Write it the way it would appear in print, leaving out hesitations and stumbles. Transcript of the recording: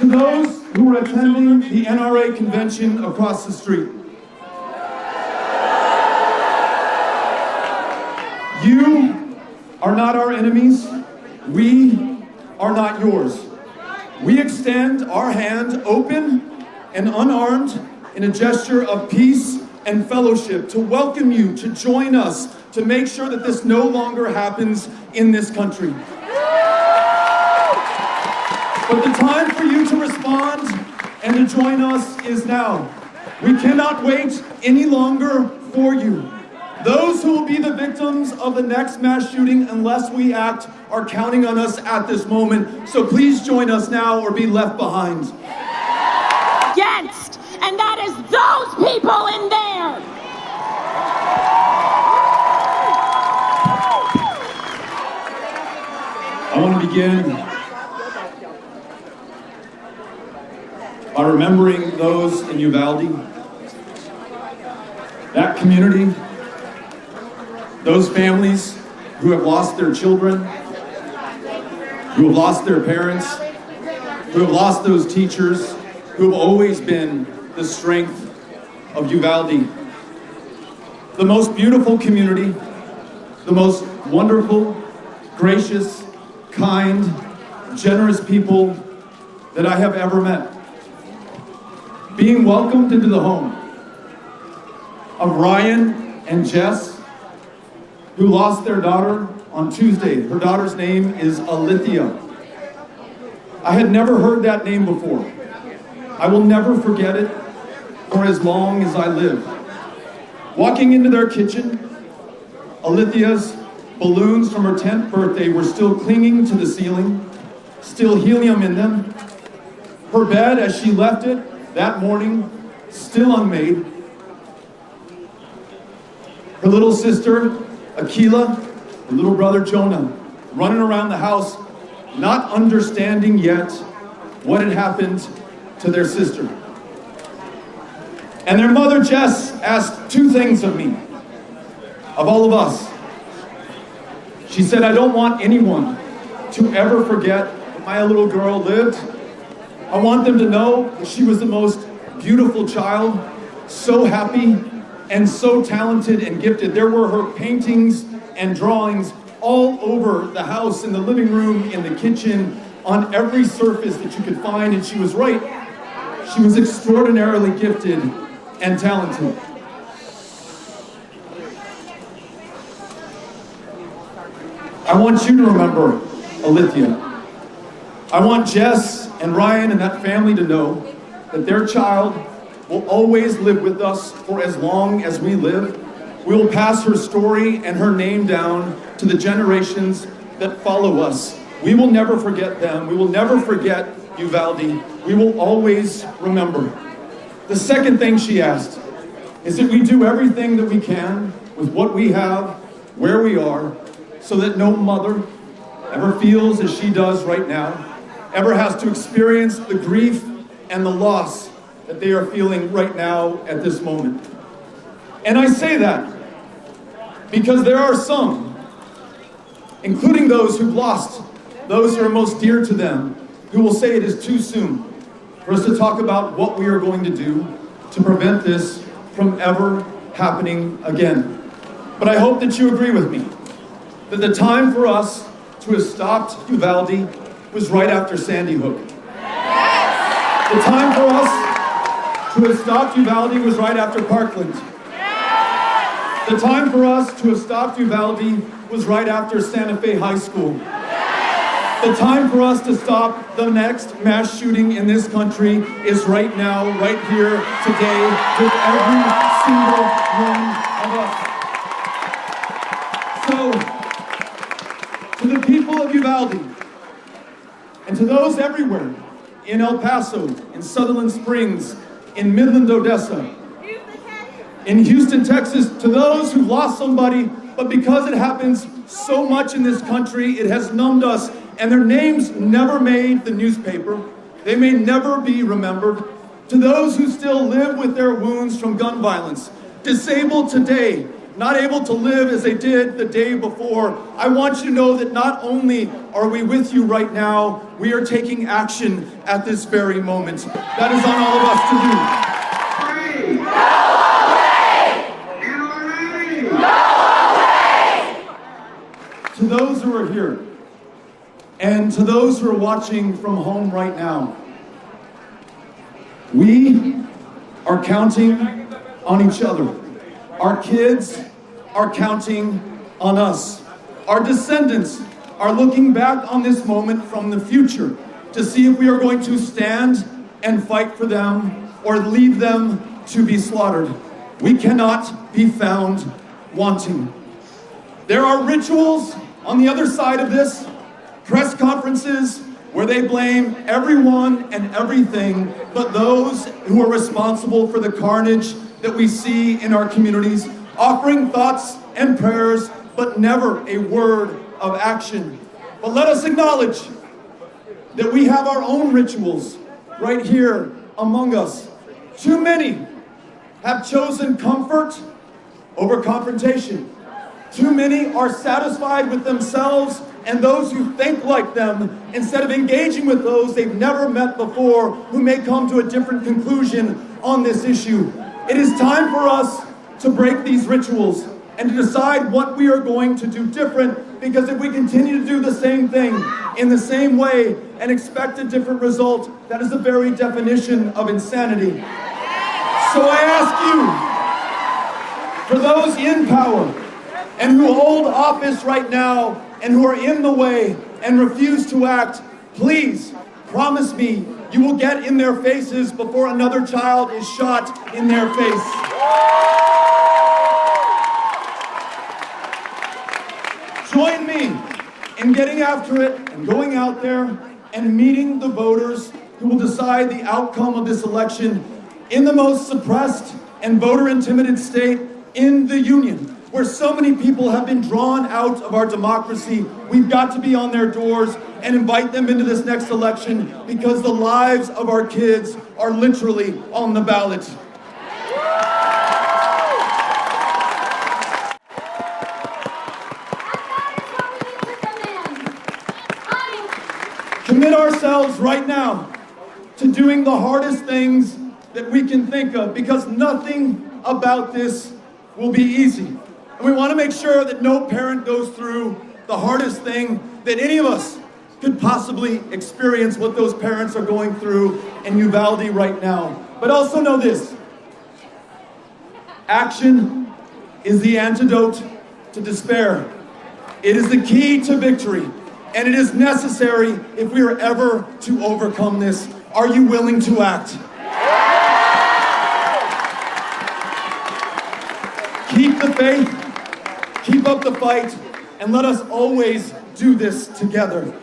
To those who are attending the NRA convention across the street, you are not our enemies. We are not yours. We extend our hand open and unarmed in a gesture of peace and fellowship to welcome you to join us to make sure that this no longer happens in this country. But the time for you to respond and to join us is now. We cannot wait any longer for you. Those who will be the victims of the next mass shooting, unless we act, are counting on us at this moment. So please join us now or be left behind. Against, and that is those people in there. I want to begin by remembering those in Uvalde, that community, those families who have lost their children, who have lost their parents, who have lost those teachers, who have always been the strength of Uvalde. The most beautiful community, the most wonderful, gracious, kind, generous people that I have ever met. Being welcomed into the home of Ryan and Jess, who lost their daughter on Tuesday. Her daughter's name is Oliya. I had never heard that name before. I will never forget it for as long as I live. Walking into their kitchen, Oliya's balloons from her 10th birthday were still clinging to the ceiling, still helium in them. Her bed, as she left it that morning, still unmade. Her little sister, Akilah, her little brother, Jonah, running around the house, not understanding yet what had happened to their sister. And their mother, Jess, asked two things of me, of all of us. She said, I don't want anyone to ever forget that my little girl lived. I want them to know that she was the most beautiful child, so happy and so talented and gifted. There were her paintings and drawings all over the house, in the living room, in the kitchen, on every surface that you could find, and she was right. She was extraordinarily gifted and talented. I want you to remember Oliya. I want Jess and Ryan and that family to know that their child will always live with us for as long as we live. We will pass her story and her name down to the generations that follow us. We will never forget them. We will never forget Uvalde. We will always remember. The second thing she asked is that we do everything that we can with what we have, where we are, so that no mother ever feels as she does right now, ever has to experience the grief and the loss that they are feeling right now at this moment. And I say that because there are some, including those who've lost those who are most dear to them, who will say it is too soon for us to talk about what we are going to do to prevent this from ever happening again. But I hope that you agree with me that the time for us to have stopped Uvalde was right after Sandy Hook. The time for us to have stopped Uvalde was right after Parkland. The time for us to have stopped Uvalde was right after Santa Fe High School. The time for us to stop the next mass shooting in this country is right now, right here, today, with every single one of us. So, to the people of Uvalde, and to those everywhere, in El Paso, in Sutherland Springs, in Midland, Odessa, in Houston, Texas, to those who lost somebody, but because it happens so much in this country, it has numbed us, and their names never made the newspaper. They may never be remembered. To those who still live with their wounds from gun violence, disabled today not able to live as they did the day before, I want you to know that not only are we with you right now, we are taking action at this very moment. That is on all of us to do. To those who are here, and to those who are watching from home right now, we are counting on each other. Our kids are counting on us. Our descendants are looking back on this moment from the future to see if we are going to stand and fight for them or leave them to be slaughtered. We cannot be found wanting. There are rituals on the other side of this, press conferences where they blame everyone and everything but those who are responsible for the carnage that we see in our communities, offering thoughts and prayers, but never a word of action. But let us acknowledge that we have our own rituals right here among us. Too many have chosen comfort over confrontation. Too many are satisfied with themselves and those who think like them instead of engaging with those they've never met before who may come to a different conclusion on this issue. It is time for us to break these rituals and to decide what we are going to do different, because if we continue to do the same thing in the same way and expect a different result, that is the very definition of insanity. So I ask you, for those in power and who hold office right now and who are in the way and refuse to act, please promise me you will get in their faces before another child is shot in their face. Join me in getting after it and going out there and meeting the voters who will decide the outcome of this election in the most suppressed and voter-intimidated state in the Union, where so many people have been drawn out of our democracy. We've got to be on their doors and invite them into this next election, because the lives of our kids are literally on the ballot. Commit ourselves right now to doing the hardest things that we can think of, because nothing about this will be easy. And we want to make sure that no parent goes through the hardest thing that any of us could possibly experience, what those parents are going through in Uvalde right now. But also know this: action is the antidote to despair. It is the key to victory, and it is necessary if we are ever to overcome this. Are you willing to act? Keep the faith, keep up the fight, and let us always do this together.